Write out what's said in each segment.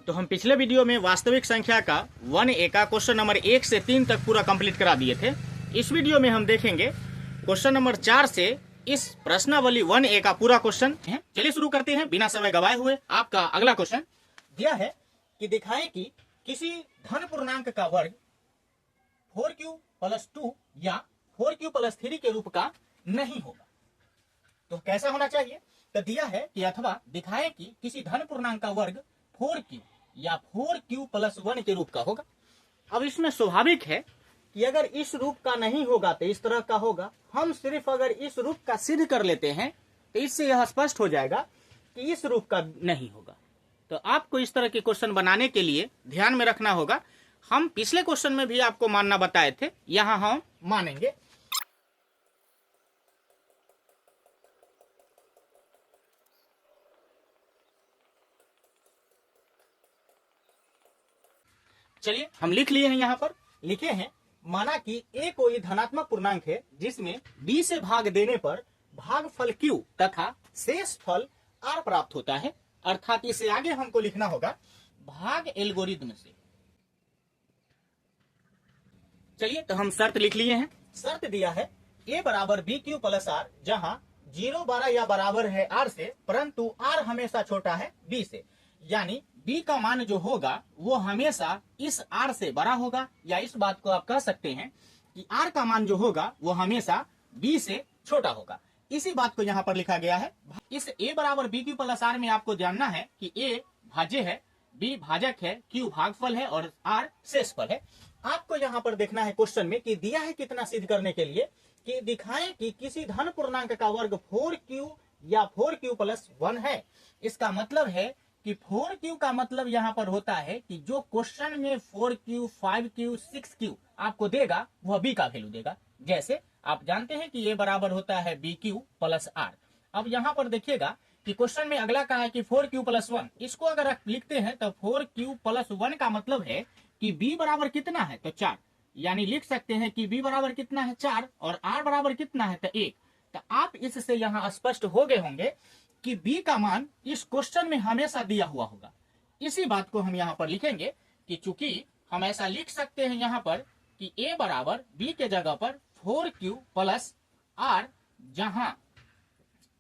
तो हम पिछले वीडियो में वास्तविक संख्या का 1A का क्वेश्चन नंबर 1 से 3 तक पूरा कंप्लीट करा दिए थे। इस वीडियो में हम देखेंगे क्वेश्चन नंबर 4 से इस प्रश्नावली 1A का पूरा क्वेश्चन है। चलिए शुरू करते हैं बिना समय गवाए हुए। आपका अगला क्वेश्चन दिया है कि दिखाएं कि किसी धन पूर्णांक का वर्ग 4q + 2 या 4q + 3 के रूप का नहीं होगा। तो कैसा होना चाहिए? तो दिया है कि अथवा दिखाएं कि किसी धन पूर्णांक का वर्ग 4q या 4q + 1 के रूप का होगा। अब इसमें स्वाभाविक है कि अगर इस रूप का नहीं होगा तो इस तरह का होगा। हम सिर्फ अगर इस रूप का सिद्ध कर लेते हैं तो इससे यह स्पष्ट हो जाएगा कि इस रूप का नहीं होगा। तो आपको इस तरह के क्वेश्चन बनाने के लिए ध्यान में रखना होगा। हम पिछले क्वेश्चन में भी आपको मानना बताए थे, यहां हम मानेंगे। चलिए हम लिख लिए हैं। यहां पर लिखे हैं, माना कि a कोई धनात्मक पूर्णांक है जिसमें b से भाग देने पर भागफल q तथा शेष फल r प्राप्त होता है। अर्थात इसे आगे हमको लिखना होगा भाग एल्गोरिथम से। चलिए तो हम शर्त लिख लिए हैं। शर्त दिया है a = bq + r, जहां 0 12 या बराबर है r से, परंतु r हमेशा छोटा है b से। यानी b का मान जो होगा वो हमेशा इस r से बड़ा होगा, या इस बात को आप कह सकते हैं कि r का मान जो होगा वो हमेशा b से छोटा होगा। इसी बात को यहाँ पर लिखा गया है। इस a = bq + r में आपको जानना है कि a भाज्य है, b भाजक है, q भागफल है और r शेषफल है। आपको यहाँ पर देखना है क्वेश्चन में कि दिया है कितना सिद्ध करने के लिए कि दिखाएं कि किसी धन पूर्णांक का वर्ग 4q या 4q + 1 है। इसका मतलब है कि 4q का मतलब यहाँ पर होता है कि जो क्वेश्चन में 4q 5q 6q आपको देगा वह b का वैल्यू देगा। जैसे आप जानते हैं कि a बराबर होता है bq + r। अब यहाँ पर देखिएगा कि क्वेश्चन में अगला कहा है कि 4q + 1। इसको अगर आप लिखते हैं तो 4q + 1 का मतलब है कि b बराबर कितना है तो 4। यानी लिख सकते हैं कि b बराबर कितना है 4 और r बराबर कितना है तो 1। तो आप इससे यहाँ स्पष्ट हो गए होंगे कि b का मान इस क्वेश्चन में हमेशा दिया हुआ होगा। इसी बात को हम यहाँ पर लिखेंगे कि चूंकि हम ऐसा लिख सकते हैं यहाँ पर कि a बराबर b के जगह पर 4q + r, जहां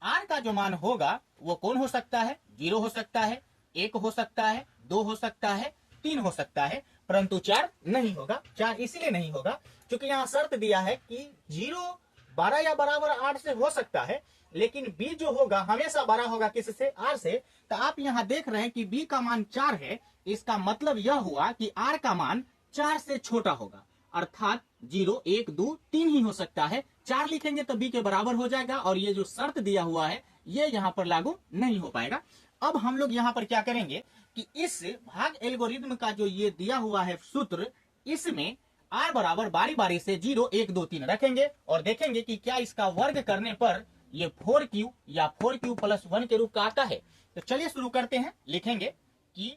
r का जो मान होगा वो कौन हो सकता है? 0 हो सकता है, 1 हो सकता है, 2 हो सकता है, 3 हो सकता है, परंतु 4 नहीं होगा। 4 इसलिए नहीं होगा क्योंकि यहाँ शर्त दिया है कि 0 12 या बराबर 8 से हो सकता है, लेकिन b जो होगा हमेशा बड़ा होगा किससे? r से। तो आप यहाँ देख रहे हैं कि b का मान 4 है। इसका मतलब यह हुआ कि r का मान 4 से छोटा होगा, अर्थात 0 1 2 3 ही हो सकता है। 4 लिखेंगे तो b के बराबर हो जाएगा और ये जो शर्त दिया हुआ है ये यहाँ पर लागू नहीं हो पाएगा। अब हम लोग यहाँ पर क्या करेंगे कि इस भाग एल्गोरिथम का जो ये दिया हुआ है सूत्र, इसमें r बराबर बारी बारी से 0 1 2 3 रखेंगे और देखेंगे कि क्या इसका वर्ग करने पर ये 4q या 4q + 1 के रूप का आता है। तो चलिए शुरू करते हैं। लिखेंगे कि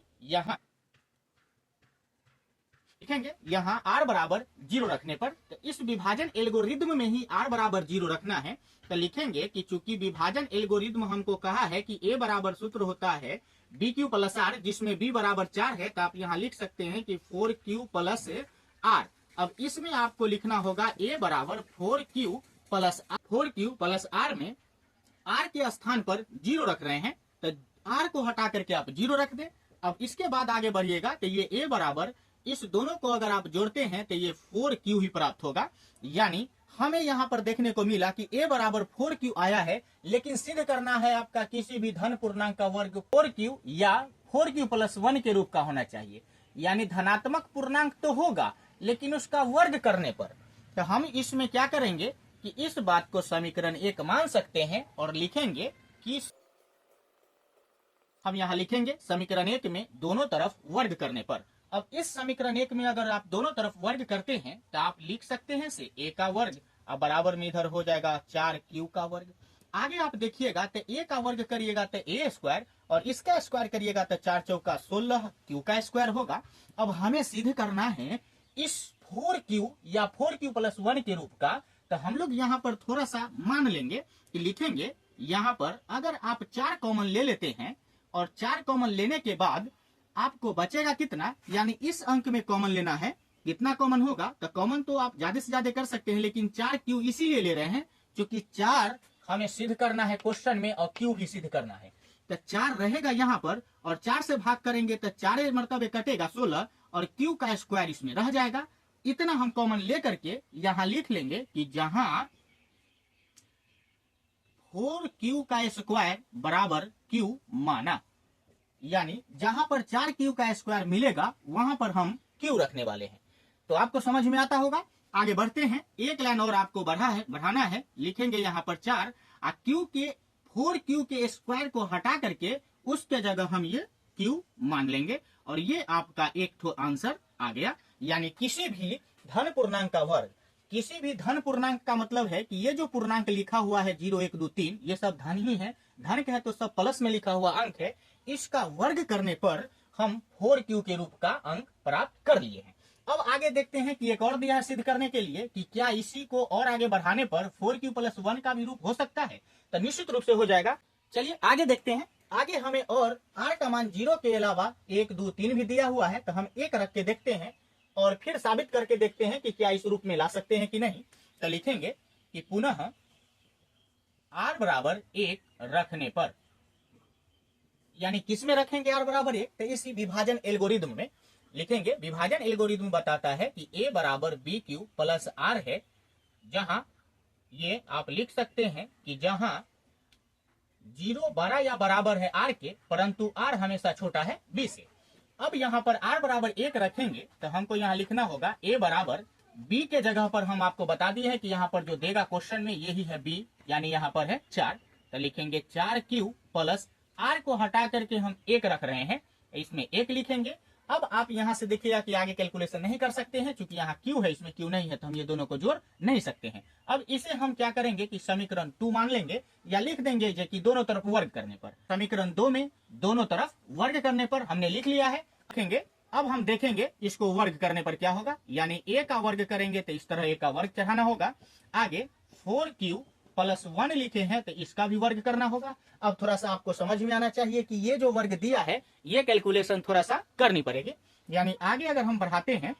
यहाँ r बराबर 0 रखने पर, तो इस विभाजन एल्गोरिथम में ही r बराबर 0 रखना है। तो लिखेंगे कि चूंकि विभाजन एल्गोरिथम हमको कहा है कि a बराबर सूत्र होता है bq + r, जिसमें b बराबर 4 है, तो आप यहाँ लिख सकते हैं कि 4q + r। अब इसमें आपको लिखना होगा a बराबर 4q + r में r के स्थान पर 0 रख रहे हैं, तो r को हटा करके आप 0 रख दें। अब इसके बाद आगे बढ़िएगा तो ये a बराबर, इस दोनों को अगर आप जोड़ते हैं तो ये 4q ही प्राप्त होगा। यानी हमें यहाँ पर देखने को मिला कि a बराबर 4q आया है, लेकिन सिद्ध करना है आपका किसी भी धन पूर्णांक का वर्ग 4q या 4q + 1 के रूप का होना चाहिए। यानी धनात्मक पूर्णांक तो होगा लेकिन उसका वर्ग करने पर। तो हम इसमें क्या करेंगे कि इस बात को समीकरण 1 मान सकते हैं और लिखेंगे कि हम यहाँ लिखेंगे समीकरण 1 में दोनों तरफ वर्ग करने पर। अब इस समीकरण 1 में अगर आप दोनों तरफ वर्ग करते हैं तो आप लिख सकते हैं से a का वर्ग, अब बराबर में इधर हो जाएगा 4q का वर्ग। आगे आप देखिएगा तो a का वर्ग करिएगा तो a² और इसका स्क्वायर करिएगा तो 4 चौका 16 q का स्क्वायर होगा। अब हमें सिद्ध करना है इस 4q या 4q + 1 के रूप का। तो हम लोग यहाँ पर थोड़ा सा मान लेंगे कि लिखेंगे यहाँ पर अगर आप 4 कॉमन ले लेते हैं और 4 कॉमन लेने के बाद आपको बचेगा कितना, यानी इस अंक में कॉमन लेना है, कितना कॉमन होगा, तो कॉमन तो आप ज्यादा से ज्यादा कर सकते हैं, लेकिन 4 क्यू इसीलिए ले रहे हैं क्योंकि 4 हमें सिद्ध करना है क्वेश्चन में और क्यू भी सिद्ध करना है। तो 4 रहेगा यहाँ पर और 4 से भाग करेंगे तो 4 मरतबे कटेगा 16 और क्यू का स्क्वायर इसमें रह जाएगा। इतना हम कॉमन लेकर के यहाँ लिख लेंगे कि जहां 4q का स्क्वायर बराबर q माना, यानी जहां पर 4q का स्क्वायर मिलेगा वहां पर हम q रखने वाले हैं। तो आपको समझ में आता होगा। आगे बढ़ते हैं, एक लाइन और आपको बढ़ाना है। लिखेंगे यहाँ पर 4 और q के 4q के स्क्वायर को हटा करके उसके जगह हम ये q मान लेंगे और ये आपका एक ठो आंसर आ गया। यानी किसी भी धन पूर्णांक का वर्ग, किसी भी धन पूर्णांक का मतलब है कि ये जो पूर्णांक लिखा हुआ है 0 1 2 3 ये सब धन ही है, धन का है तो सब प्लस में लिखा हुआ अंक है, इसका वर्ग करने पर हम 4q के रूप का अंक प्राप्त कर लिए हैं। अब आगे देखते हैं कि एक और दिया है सिद्ध करने के लिए कि क्या इसी को और आगे बढ़ाने पर 4q + 1 का भी रूप हो सकता है, तो निश्चित रूप से हो जाएगा। चलिए आगे देखते हैं। आगे हमें और r का मान 0 के अलावा 1 2 3 भी दिया हुआ है, तो हम 1 रख के देखते हैं और फिर साबित करके देखते हैं कि क्या इस रूप में ला सकते हैं कि नहीं। तो लिखेंगे कि पुनः r बराबर 1 रखने पर, यानी किस में रखेंगे r बराबर 1, तो इसी विभाजन एल्गोरिदम में लिखेंगे। विभाजन एल्गोरिदम बताता है कि a बराबर bq + r है, जहां ये आप लिख सकते हैं कि जहां 0 बड़ा या बराबर है r के, परंतु r हमेशा छोटा है b से। अब यहाँ पर r बराबर 1 रखेंगे तो हमको यहाँ लिखना होगा a बराबर b के जगह पर हम आपको बता दिए हैं कि यहाँ पर जो देगा क्वेश्चन में यही है b, यानी यहाँ पर है 4, तो लिखेंगे 4q + r को हटा करके हम 1 रख रहे हैं, इसमें 1 लिखेंगे। अब आप यहाँ से देखिएगा कि आगे कैलकुलेशन नहीं कर सकते हैं क्योंकि यहाँ q है, इसमें q नहीं है, तो हम ये दोनों को जोड़ नहीं सकते हैं। अब इसे हम क्या करेंगे कि समीकरण 2 मान लेंगे या लिख देंगे कि दोनों तरफ वर्ग करने पर, समीकरण 2 में दोनों तरफ वर्ग करने पर हमने लिख लिया है, रखेंगे। अब हम देखेंगे इसको वर्ग करने पर क्या होगा, यानी a का वर्ग करेंगे तो इस तरह a का वर्ग चढ़ाना होगा। आगे 4q + 1 लिखे हैं तो इसका भी वर्ग करना होगा। अब थोड़ा सा आपको समझ में आना चाहिए कि ये जो वर्ग दिया है ये कैलकुलेशन थोड़ा सा करनी पड़ेगी। यानी आगे अगर हम बढ़ाते हैं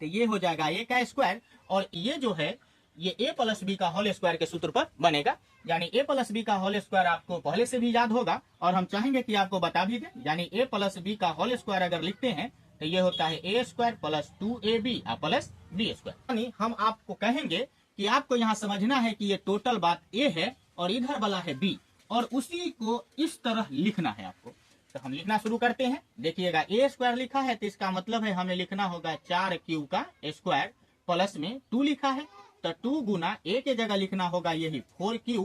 तो ये हो जाएगा a का स्क्वायर और ये जो है ये a + b का होल स्क्वायर के सूत्र पर बनेगा। यानी a + b का होल स्क्वायर आपको पहले से भी याद होगा और हम चाहेंगे कि आपको बता भी दें। यानी a + b का होल स्क्वायर अगर लिखते हैं तो ये होता है a² + 2ab + b²। यानी हम आपको कहेंगे कि आपको यहाँ समझना है कि ये टोटल बात a है और इधर वाला है b और उसी को इस तरह लिखना है आपको। तो हम लिखना शुरू करते हैं। देखिएगा a² लिखा है तो इसका मतलब है हमें लिखना होगा 4q का स्क्वायर प्लस में 2 लिखा है तो 2 गुना a के जगह लिखना होगा यही 4q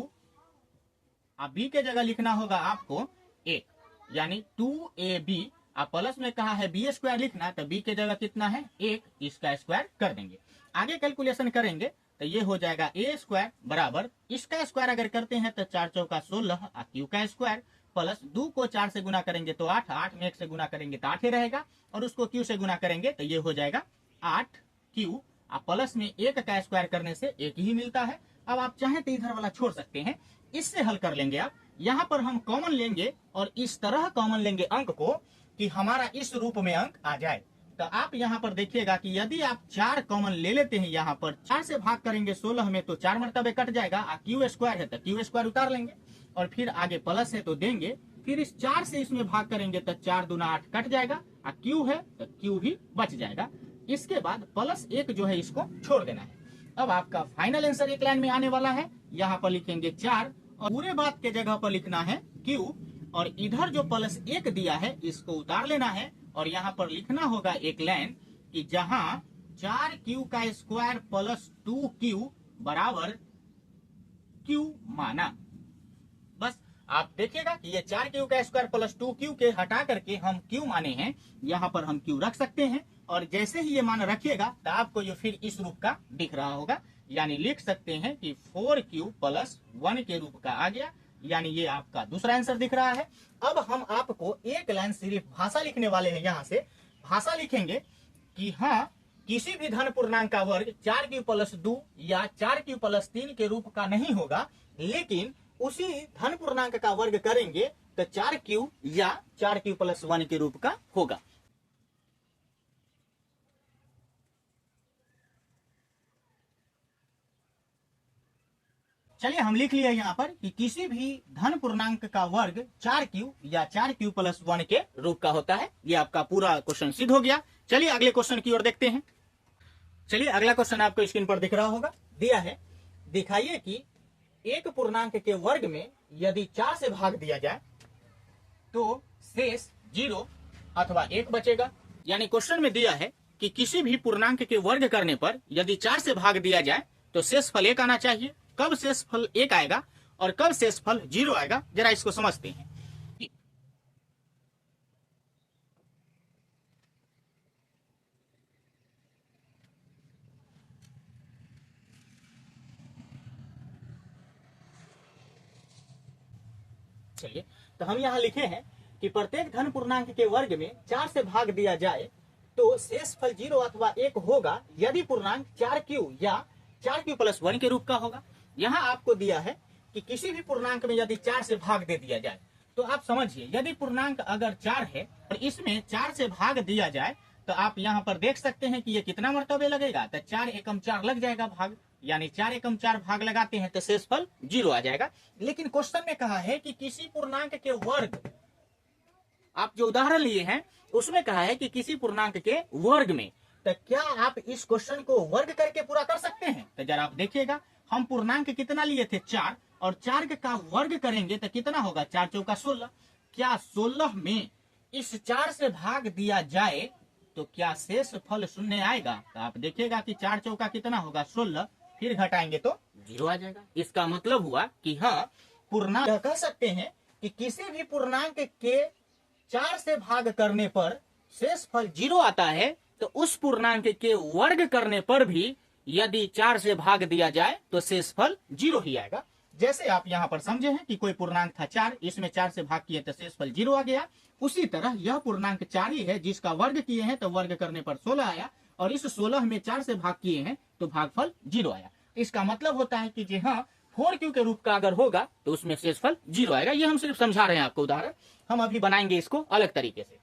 और b के जगह लिखना होगा आपको 1, यानी 2ab और प्लस में कहा है b² लिखना, तो b के जगह कितना है 1, इसका स्क्वायर कर देंगे। आगे कैलकुलेशन करेंगे तो ये हो जाएगा a² बराबर इसका स्क्वायर अगर करते हैं तो 4 चौका 16 और q का स्क्वायर प्लस 2 को 4 से गुना करेंगे तो 8, 8 में 1 से गुना करेंगे तो 8 ही रहेगा और उसको q से गुना करेंगे तो ये हो जाएगा 8q और प्लस में 1 का स्क्वायर करने से 1 ही मिलता है। अब आप चाहें तो इधर वाला छोड़ सकते हैं, इससे हल कर लेंगे आप। यहाँ पर हम कॉमन लेंगे और इस तरह कॉमन लेंगे अंक को कि हमारा इस रूप में अंक आ जाए। तो आप यहाँ पर देखिएगा कि यदि आप 4 कॉमन ले लेते हैं, यहाँ पर 4 से भाग करेंगे 16 में तो 4 मरतबे कट जाएगा और q² है तो q² उतार लेंगे और फिर आगे प्लस है तो देंगे, फिर इस 4 से इसमें भाग करेंगे तो 4 दूना 8 कट जाएगा और q है तो q भी बच जाएगा। इसके बाद प्लस 1 जो है इसको छोड़ देना है। अब आपका फाइनल आंसर एक लाइन में आने वाला है। यहाँ पर लिखेंगे 4 और पूरे बात के जगह पर लिखना है q और इधर जो प्लस 1 दिया है इसको उतार लेना है और यहाँ पर लिखना होगा एक लाइन कि जहां 4q का स्क्वायर प्लस 2q बराबर q माना। बस आप देखिएगा कि ये 4q का स्क्वायर प्लस 2q के हटा करके हम q माने हैं, यहाँ पर हम q रख सकते हैं और जैसे ही ये मान रखिएगा तो आपको ये फिर इस रूप का दिख रहा होगा। यानी लिख सकते हैं कि 4q + 1 के रूप का आ गया, यानी ये आपका दूसरा आंसर दिख रहा है। अब हम आपको एक लाइन सिर्फ भाषा लिखने वाले हैं। यहाँ से भाषा लिखेंगे कि हाँ किसी भी धन पूर्णांक का वर्ग 4q + 2 या 4q + 3 के रूप का नहीं होगा, लेकिन उसी धन पूर्णांक का वर्ग करेंगे तो 4q या 4q+1 के रूप का होगा। चलिए हम लिख लिया यहाँ पर कि किसी भी धन पूर्णांक का वर्ग 4q या 4q+1 के रूप का होता है। ये आपका पूरा क्वेश्चन सिद्ध हो गया। चलिए अगले क्वेश्चन की ओर देखते हैं। चलिए अगला क्वेश्चन आपको स्क्रीन पर दिख रहा होगा। दिया है, दिखाइए कि एक पूर्णांक के वर्ग में यदि 4 से भाग दिया जाए तो शेष 0 अथवा 1 बचेगा। यानी क्वेश्चन में दिया है कि किसी भी पूर्णांक के वर्ग करने पर यदि 4 से भाग दिया जाए तो शेषफल 1 आना चाहिए। कब शेषफल 1 आएगा और कब शेषफल 0 आएगा, जरा इसको समझते हैं। चलिए तो हम यहाँ लिखे हैं कि प्रत्येक धन पूर्णांक के वर्ग में 4 से भाग दिया जाए तो शेषफल 0 अथवा 1 होगा यदि पूर्णांक 4q या 4q+1 के रूप का होगा। यहाँ आपको दिया है कि किसी भी पूर्णांक में यदि 4 से भाग दे दिया जाए तो आप समझिए, यदि पूर्णांक अगर 4 है और इसमें 4 से भाग दिया जाए तो आप यहाँ पर देख सकते हैं कि ये कितना मर्तबे लगेगा, तो 4 एकम 4 लग जाएगा भाग, यानी 4 एकम 4 भाग लगाते हैं तो शेषफल 0 आ जाएगा। लेकिन क्वेश्चन में कहा है कि किसी पूर्णांक के वर्ग, आप जो उदाहरण लिए हैं उसमें कहा है कि किसी पूर्णांक के वर्ग में, तो क्या आप इस क्वेश्चन को वर्ग करके पूरा कर सकते हैं? तो जरा आप देखिएगा, हम पूर्णांक कितना लिए थे 4, और 4 का वर्ग करेंगे तो कितना होगा, 4 चौका 16। क्या 16 में इस 4 से भाग दिया जाए तो क्या शेषफल 0 आएगा? तो आप देखिएगा कि 4 चौका कितना होगा 16, फिर घटाएंगे तो 0 आ जाएगा। इसका मतलब हुआ कि हाँ, पूर्णांक कह सकते हैं कि किसी भी पूर्णांक के 4 से भाग करने पर शेषफल 0 आता है, तो उस पूर्णांक के वर्ग करने पर भी यदि 4 से भाग दिया जाए तो शेषफल 0 ही आएगा। जैसे आप यहाँ पर समझे हैं कि कोई पूर्णांक था 4, इसमें 4 से भाग किए तो शेषफल 0 आ गया। उसी तरह यह पूर्णांक 4 ही है जिसका वर्ग किए हैं तो वर्ग करने पर 16 आया, और इस 16 में 4 से भाग किए हैं तो भागफल 0 आया। इसका मतलब होता है कि जी हाँ, 4q के रूप का अगर होगा तो उसमें शेषफल 0 आएगा। ये हम सिर्फ समझा रहे हैं आपको उदाहरण, हम अभी बनाएंगे इसको अलग तरीके से।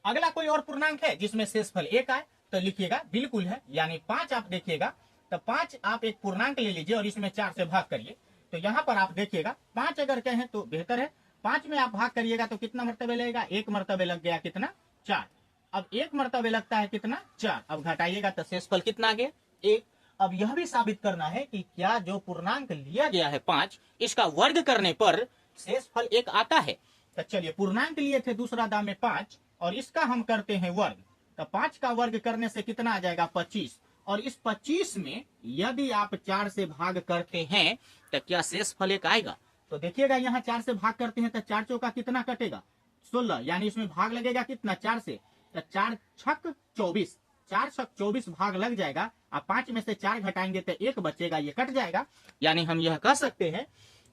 अगला कोई और पूर्णांक है जिसमें शेषफल 1 आए तो लिखिएगा बिल्कुल है, यानी 5 आप देखिएगा तो 5 आप एक पूर्णांक ले लीजिए और इसमें 4 से भाग करिए। तो यहाँ पर आप देखिएगा 5 अगर कहें तो बेहतर है, 5 में आप भाग करिएगा तो कितना मर्तबे लगेगा, 1 मर्तबे लग गया कितना 4। अब 1 मर्तबे लगता है कितना 4, अब घटाइएगा तो शेषफल कितना आ गया 1। अब यह भी साबित करना है कि क्या जो पूर्णांक लिया गया है 5, इसका वर्ग करने पर शेषफल 1 आता है। तो चलिए पूर्णांक लिए थे दूसरा दाम में 5 और इसका हम करते हैं वर्ग, तो 5 का वर्ग करने से कितना आ जाएगा 25, और इस 25 में यदि आप 4 से भाग करते हैं तो क्या शेषफल 1 आएगा? तो देखिएगा यहाँ 4 से भाग करते हैं तो 4 चौका कितना कटेगा 16, यानी इसमें भाग लगेगा कितना 4 से, तो 4 छक 24, 4 छक 24 भाग लग जाएगा। अब 5 में से 4 घटाएंगे तो 1 बचेगा, ये कट जाएगा। यानी हम यह कह सकते हैं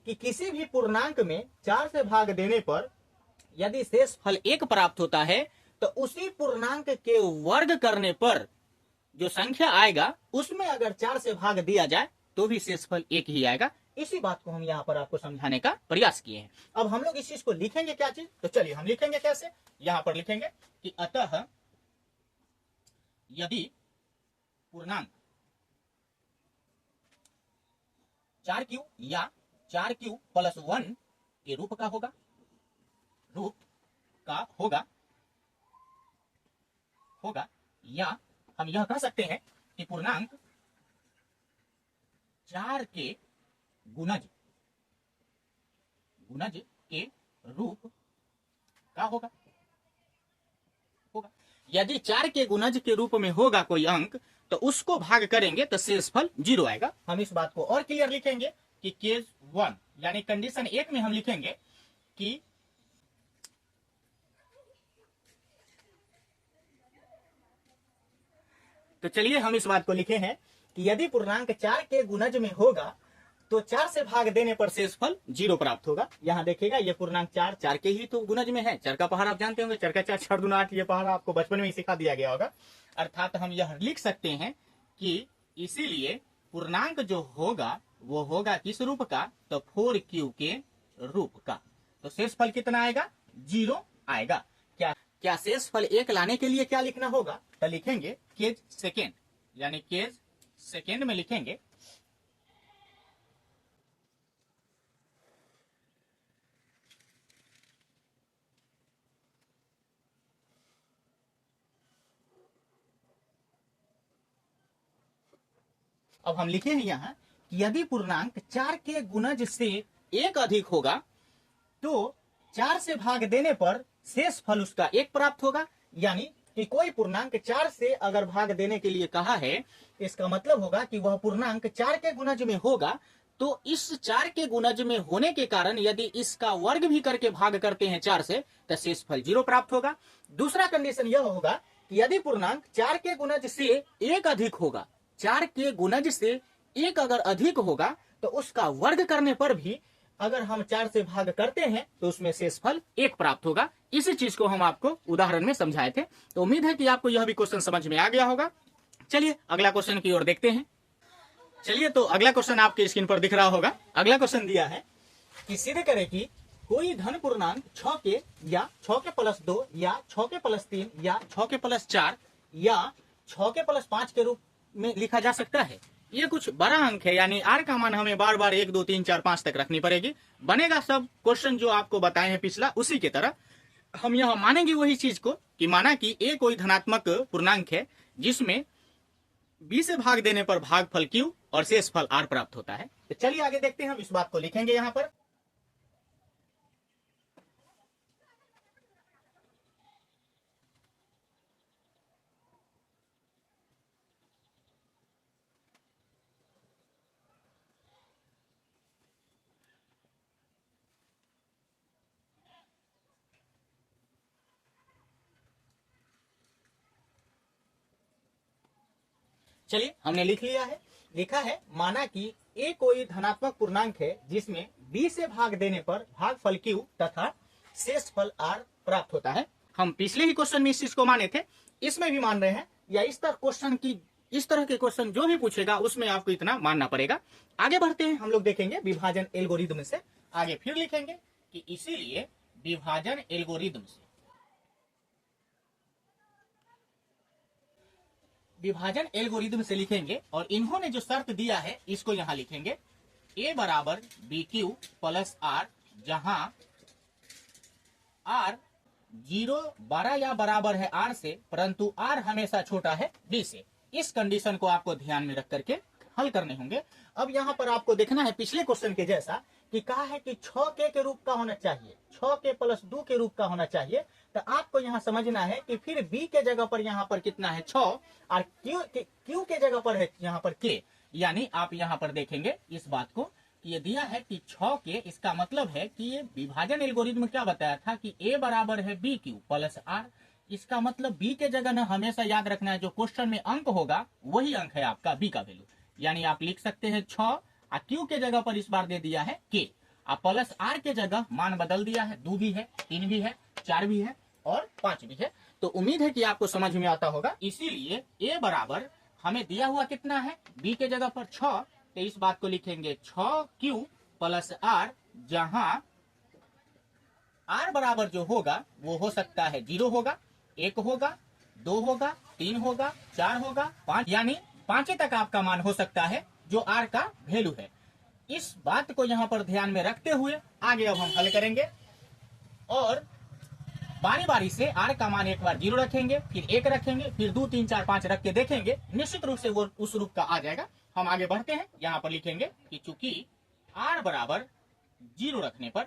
कि किसी भी पूर्णांक में 4 से भाग देने पर यदि शेषफल 1 प्राप्त होता है तो उसी पूर्णांक के वर्ग करने पर जो संख्या आएगा उसमें अगर 4 से भाग दिया जाए तो भी शेषफल 1 ही आएगा। इसी बात को हम यहाँ पर आपको समझाने का प्रयास किए हैं। अब हम लोग इस चीज को लिखेंगे क्या चीज, तो चलिए हम लिखेंगे कैसे, यहाँ पर लिखेंगे कि अतः यदि पूर्णांक 4q या 4q+1 के रूप का होगा, या हम यह कह सकते हैं कि पूर्णांक 4 के गुणज के रूप का होगा। यदि 4 के गुणज के रूप में होगा कोई अंक तो उसको भाग करेंगे तो शेषफल 0 आएगा। हम इस बात को और क्लियर लिखेंगे कि केस 1 यानी कंडीशन 1 में हम लिखेंगे कि तो चलिए हम इस बात को लिखे हैं कि यदि पूर्णांक 4 के गुणज में होगा तो 4 से भाग देने पर शेषफल 0 प्राप्त होगा। यहाँ देखिएगा ये पूर्णांक 4 के ही तो गुणज में है। चर का पहाड़ आप जानते होंगे, चर का 4 4 दूना 8, ये पहाड़ आपको बचपन में ही सिखा दिया गया होगा। अर्थात हम यह लिख सकते हैं कि इसीलिए पूर्णांक जो होगा वो होगा किस रूप का, तो 4q के रूप का। तो शेषफल कितना आएगा? 0 आएगा। क्या शेषफल 1 लाने के लिए क्या लिखना होगा? तो लिखेंगे केज सेकेंड, यानी केज सेकेंड में लिखेंगे अब हम लिखे हैं यहाँ कि यदि पूर्णांक 4 के गुणज से 1 अधिक होगा तो 4 से भाग देने पर शेषफल उसका 1 प्राप्त होगा। यानी कि कोई पूर्णांक 4 से अगर भाग देने के लिए कहा है, इसका मतलब होगा कि वह पूर्णांक 4 के गुणज में होगा। तो इस 4 के गुणज में होने के कारण यदि इसका वर्ग भी करके भाग करते हैं 4 से, तो शेषफल 0 प्राप्त होगा। दूसरा कंडीशन यह होगा कि यदि पूर्णांक 4 के गुणज से 1 अधिक होगा, 4 के गुणज से 1 अगर अधिक होगा तो उसका वर्ग करने पर भी अगर हम 4 से भाग करते हैं तो उसमें शेषफल 1 प्राप्त होगा। इसी चीज को हम आपको उदाहरण में समझाए थे। तो उम्मीद है कि आपको यह भी क्वेश्चन समझ में आ गया होगा। चलिए अगला क्वेश्चन की ओर देखते हैं। चलिए तो अगला क्वेश्चन आपके स्क्रीन पर दिख रहा होगा। अगला क्वेश्चन दिया है कि सिद्ध करें कि कोई धन पूर्णांक 6 के या 6 के प्लस 2 या 6 के प्लस 3 या 6 के प्लस 4 या 6 के प्लस 5 के रूप में लिखा जा सकता है। ये कुछ बड़ा अंक है, यानी आर का मान हमें बार बार 1 2 3 4 5 तक रखनी पड़ेगी। बनेगा सब क्वेश्चन जो आपको बताए हैं पिछला उसी की तरह। हम यह मानेंगे वही चीज को कि माना कि ए कोई धनात्मक पूर्णांक है जिसमें बी से भाग देने पर भागफल क्यू और शेषफल आर प्राप्त होता है। तो चलिए आगे देखते हैं। हम इस बात को लिखेंगे यहाँ पर। चलिए हमने लिख लिया है। लिखा है माना कि ए कोई धनात्मक पूर्णांक है जिसमें बी से भाग देने पर भागफल क्यू तथा शेषफल आर प्राप्त होता है। हम पिछले ही क्वेश्चन में इस चीज को माने थे, इसमें भी मान रहे हैं, या इस तरह के क्वेश्चन जो भी पूछेगा उसमें आपको इतना मानना पड़ेगा। आगे बढ़ते हैं, हम लोग देखेंगे विभाजन एल्गोरिदम से। आगे फिर लिखेंगे कि इसीलिए विभाजन एल्गोरिदम से लिखेंगे और इन्होंने जो शर्त दिया है इसको यहां लिखेंगे a बराबर बी क्यू प्लस आर, जहां आर 0 12 या बराबर है आर से, परंतु आर हमेशा छोटा है बी से। इस कंडीशन को आपको ध्यान में रख करके हल करने होंगे। अब यहाँ पर आपको देखना है पिछले क्वेश्चन के जैसा कि कहा है कि 6 के रूप का होना चाहिए, 6 के प्लस 2 के रूप का होना चाहिए। तो आपको यहाँ समझना है कि फिर बी के जगह पर यहाँ पर कितना है 6 और क्यू के जगह पर है यहाँ पर के। यानी आप यहाँ पर देखेंगे इस बात को कि ये दिया है कि 6 के, इसका मतलब है कि ये विभाजन एल्गोरिथम क्या बताया था कि ए बराबर है बी क्यू प्लस आर। इसका मतलब बी के जगह ना हमेशा याद रखना है जो क्वेश्चन में अंक होगा वही अंक है आपका बी का वैल्यू। यानी आप लिख सकते हैं 6 और क्यू के जगह पर इस बार दे दिया है के, और प्लस आर के जगह मान बदल दिया है, 2 भी है, 3 भी है, 4 भी है और 5 भी है। तो उम्मीद है कि आपको समझ में आता होगा। इसीलिए ए बराबर हमें दिया हुआ कितना है, बी के जगह पर 6, तो इस बात को लिखेंगे 6 क्यू प्लस आर, जहां आर बराबर जो होगा वो हो सकता है 0 होगा, 1 होगा, 2 होगा, 3 होगा, 4 होगा, 5, यानी 5 तक आपका मान हो सकता है जो आर का वैल्यू है। इस बात को यहाँ पर ध्यान में रखते हुए आगे अब हम हल करेंगे और बारी बारी से आर का मान एक बार 0 रखेंगे, फिर 1 रखेंगे, फिर 2 3 4 5 रख के देखेंगे, निश्चित रूप से वो उस रूप का आ जाएगा। हम आगे बढ़ते हैं। यहाँ पर लिखेंगे कि चूंकि आर बराबर 0 रखने पर,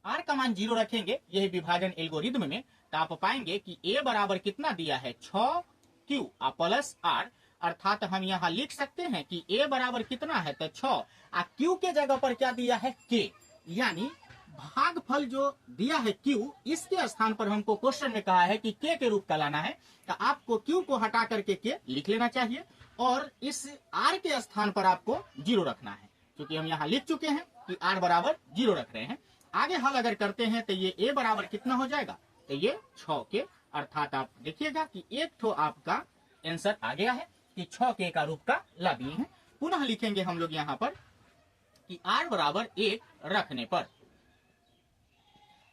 आर का मान 0 रखेंगे यही विभाजन एल्गोरिथम में, तो आप पाएंगे कि ए बराबर कितना दिया है 6 क्यू प्लस आर, अर्थात हम यहाँ लिख सकते हैं कि ए बराबर कितना है तो 6 और क्यू के जगह पर क्या दिया है के। यानी भागफल जो दिया है क्यू, इसके स्थान पर हमको क्वेश्चन में कहा है कि के रूप का लाना है, तो आपको क्यू को हटा करके के लिख लेना चाहिए और इस आर के स्थान पर आपको 0 रखना है, क्योंकि हम यहाँ लिख चुके हैं कि आर बराबर 0 रख रहे हैं। आगे हल अगर करते हैं तो ये ए बराबर कितना हो जाएगा, तो ये 6 के, अर्थात आप देखिएगा कि एक तो आपका आंसर आ गया है कि 6 के का रूप का ला दिए हैं। पुनः लिखेंगे हम लोग यहाँ पर कि r बराबर 1 रखने पर।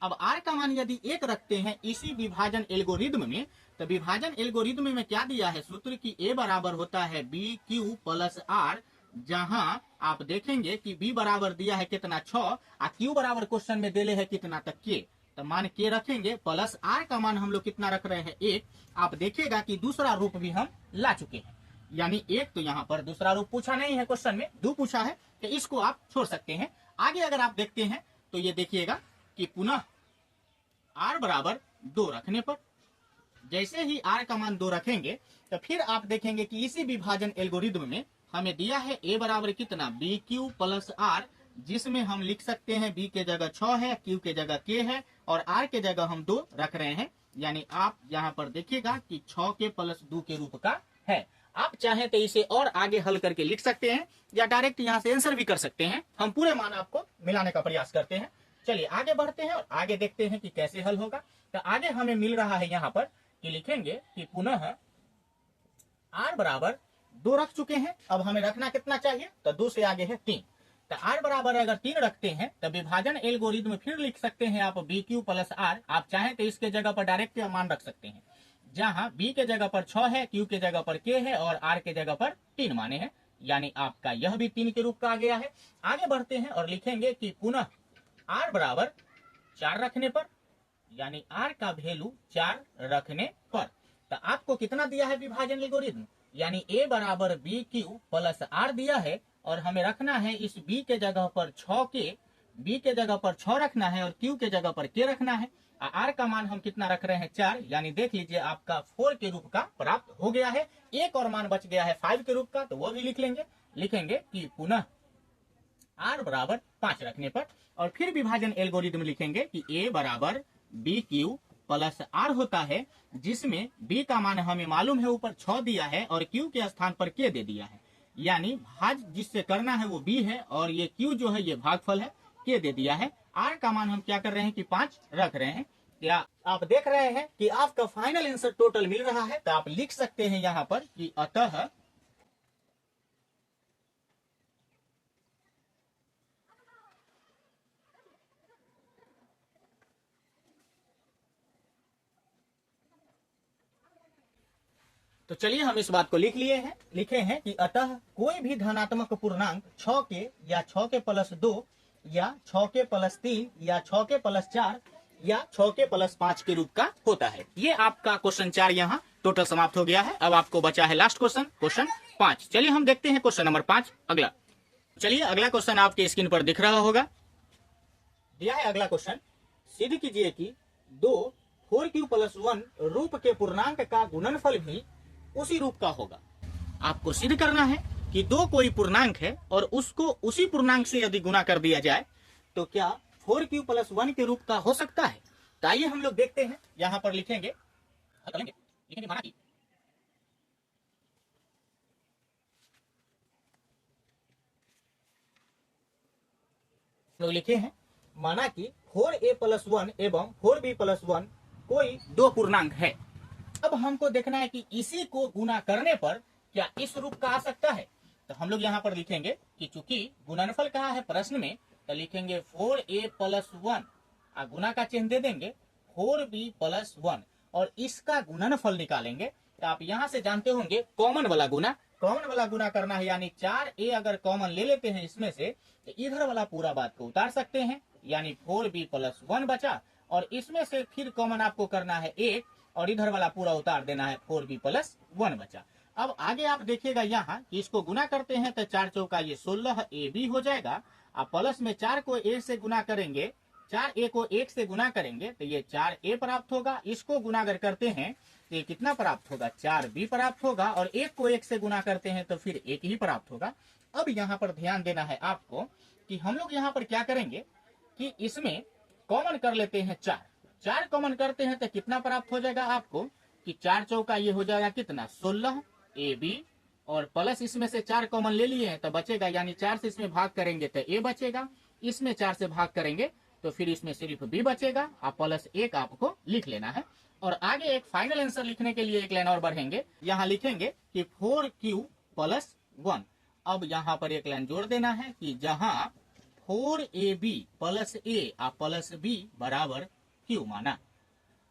अब r का मान यदि 1 रखते हैं इसी विभाजन एल्गोरिदम में, तो विभाजन एल्गोरिदम में क्या दिया है सूत्र की a बराबर होता है BQ प्लस r, जहां आप देखेंगे कि b बराबर दिया है कितना 6 और q बराबर क्वेश्चन में दिले है कितना तक k, तो मान k रखेंगे प्लस r का मान हम लोग कितना रख रहे हैं 1। आप देखिएगा कि दूसरा रूप भी हम ला चुके हैं, यानी 1 तो यहाँ पर दूसरा रूप पूछा नहीं है क्वेश्चन में, 2 पूछा है, तो इसको आप छोड़ सकते हैं। आगे अगर आप देखते हैं तो ये देखिएगा कि पुनः r बराबर 2 रखने पर, जैसे ही r का मान 2 रखेंगे तो फिर आप देखेंगे कि इसी विभाजन एल्गोरिदम में हमें दिया है a बराबर कितना BQ प्लस r, जिसमें हम लिख सकते हैं b के जगह 6 है, q के जगह k है और r के जगह हम 2 रख रहे हैं। यानी आप यहाँ पर देखिएगा कि 6 के प्लस 2 के रूप का है। आप चाहें तो इसे और आगे हल करके लिख सकते हैं या डायरेक्ट यहाँ से आंसर भी कर सकते हैं। हम पूरे मान आपको मिलाने का प्रयास करते हैं। चलिए आगे बढ़ते हैं और आगे देखते हैं कि कैसे हल होगा। तो आगे हमें मिल रहा है यहाँ पर कि लिखेंगे कि पुनः r बराबर 2 रख चुके हैं, अब हमें रखना कितना चाहिए, तो 2 से आगे है 3। तो r बराबर अगर 3 रखते हैं तो विभाजन एल्गोरिदम फिर लिख सकते हैं आप BQ प्लस r। आप चाहें तो इसके जगह पर डायरेक्ट मान रख सकते हैं, जहां b के जगह पर 6 है, q के जगह पर k है और r के जगह पर 3 माने हैं, यानी आपका यह भी 3 के रूप का आ गया है। आगे बढ़ते हैं और लिखेंगे कि पुनः r बराबर 4 रखने पर, यानी r का वैल्यू 4 रखने पर। तो आपको कितना दिया है विभाजन एल्गोरिदम, यानी a बराबर BQ प्लस r दिया है और हमें रखना है इस b के जगह पर 6 के, b के जगह पर 6 रखना है और q के जगह पर k रखना है। r का मान हम कितना रख रहे हैं 4, यानी देख लीजिए आपका 4 के रूप का प्राप्त हो गया है। एक और मान बच गया है 5 के रूप का, तो वो भी लिख लेंगे। लिखेंगे कि पुनः r बराबर 5 रखने पर, और फिर विभाजन एल्गोरिदम लिखेंगे कि a बराबर BQ प्लस r होता है, जिसमें b का मान हमें मालूम है ऊपर 6 दिया है और q के स्थान पर k दे दिया है, यानी भाज जिससे करना है वो b है और ये q जो है ये भागफल है, k दे दिया है। r का मान हम क्या कर रहे हैं कि 5 रख रहे हैं। या आप देख रहे हैं कि आपका फाइनल आंसर टोटल मिल रहा है, तो आप लिख सकते हैं यहाँ पर कि अतः तो चलिए हम इस बात को लिखे हैं कि अतः कोई भी धनात्मक पूर्णांक 6 के या 6 के प्लस 2 या 6 के प्लस 3 या 6 के प्लस 4 या 6 के प्लस 5 के रूप का होता है। ये आपका क्वेश्चन 4 यहाँ टोटल समाप्त हो गया है। अब आपको बचा है लास्ट क्वेश्चन, क्वेश्चन 5। चलिए हम देखते हैं क्वेश्चन नंबर 5 अगला। चलिए अगला क्वेश्चन आपके स्क्रीन पर दिख रहा होगा। दिया है अगला क्वेश्चन, सिद्ध कीजिए कि 2 4q प्लस 1 रूप के पूर्णांक का गुणनफल भी उसी रूप का होगा। आपको सिद्ध करना है कि 2 कोई पूर्णांक है और उसको उसी पूर्णांक से यदि गुना कर दिया जाए तो क्या 4q प्लस 1 के रूप का हो सकता है। तो आइए हम लोग देखते हैं। यहां पर लिखेंगे माना कि लोग लिखे हैं माना कि 4a प्लस 1 एवं 4b प्लस 1 कोई 2 पूर्णांक है। अब हमको देखना है कि इसी को गुना करने पर क्या इस रूप का आ सकता है। तो हम लोग यहाँ पर लिखेंगे कि चूंकि गुणनफल कहा है प्रश्न में, तो लिखेंगे 4a प्लस 1 गुना का चिन्ह दे देंगे 4b प्लस 1 और इसका गुणनफल निकालेंगे। तो आप यहाँ से जानते होंगे कॉमन वाला गुना करना है, यानी 4a अगर कॉमन ले लेते हैं इसमें से, तो इधर वाला पूरा बात को उतार सकते हैं, यानी 4b प्लस 1 बचा और इसमें से फिर कॉमन आपको करना है 1 और इधर वाला पूरा उतार देना है, 4b प्लस 1 बचा। अब आगे आप देखिएगा यहाँ कि इसको गुना करते हैं तो 4 चौका ये 16ab हो जाएगा। अब प्लस में 4 को a से गुना करेंगे, 4a को 1 से गुना करेंगे तो ये 4a प्राप्त होगा। इसको गुना अगर करते हैं तो ये कितना प्राप्त होगा, 4b प्राप्त होगा और 1 को 1 से गुना करते हैं तो फिर 1 ही प्राप्त होगा। अब यहाँ पर ध्यान देना है आपको कि हम लोग यहाँ पर क्या करेंगे कि इसमें कॉमन कर लेते हैं 4 कॉमन करते हैं तो कितना प्राप्त हो जाएगा आपको कि 4 चौका ये हो जाएगा कितना 16ab और प्लस इसमें से 4 कॉमन ले लिए हैं तो बचेगा, यानी 4 से इसमें भाग करेंगे तो a बचेगा, इसमें 4 से भाग करेंगे तो फिर इसमें सिर्फ b बचेगा। आप प्लस 1 आपको लिख लेना है और आगे एक फाइनल आंसर लिखने के लिए एक लाइन और बढ़ेंगे। यहाँ लिखेंगे कि 4q प्लस 1। अब यहाँ पर एक लाइन जोड़ देना है कि जहाँ 4ab प्लस ए और प्लस बी बराबर क्यू माना।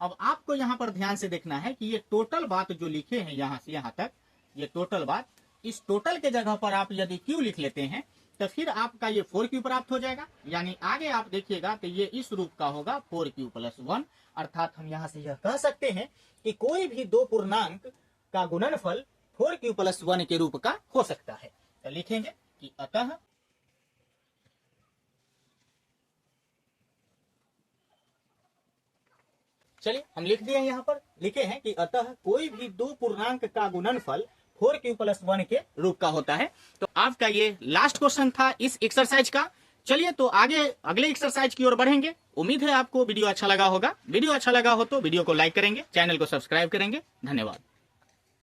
अब आपको यहाँ पर ध्यान से देखना है कि ये टोटल बात जो लिखे हैं यहाँ से यहाँ तक, ये टोटल बात, इस टोटल के जगह पर आप यदि क्यू लिख लेते हैं तो फिर आपका ये 4q प्राप्त हो जाएगा। यानी आगे आप देखिएगा तो ये इस रूप का होगा 4q प्लस 1। अर्थात हम यहाँ से यह कह सकते हैं कि कोई भी दो पूर्णांक का गुणनफल 4q प्लस 1 के रूप का हो सकता है। तो लिखेंगे कि अतः चलिए हम लिख दिए यहाँ पर, लिखे हैं कि अतः कोई भी दो पूर्णांक का गुणनफल 4q प्लस 1 के रूप का होता है। तो आपका ये लास्ट क्वेश्चन था इस एक्सरसाइज का। चलिए तो आगे अगले एक्सरसाइज की ओर बढ़ेंगे। उम्मीद है आपको वीडियो अच्छा लगा होगा। वीडियो अच्छा लगा हो तो वीडियो को लाइक करेंगे, चैनल को सब्सक्राइब करेंगे। धन्यवाद।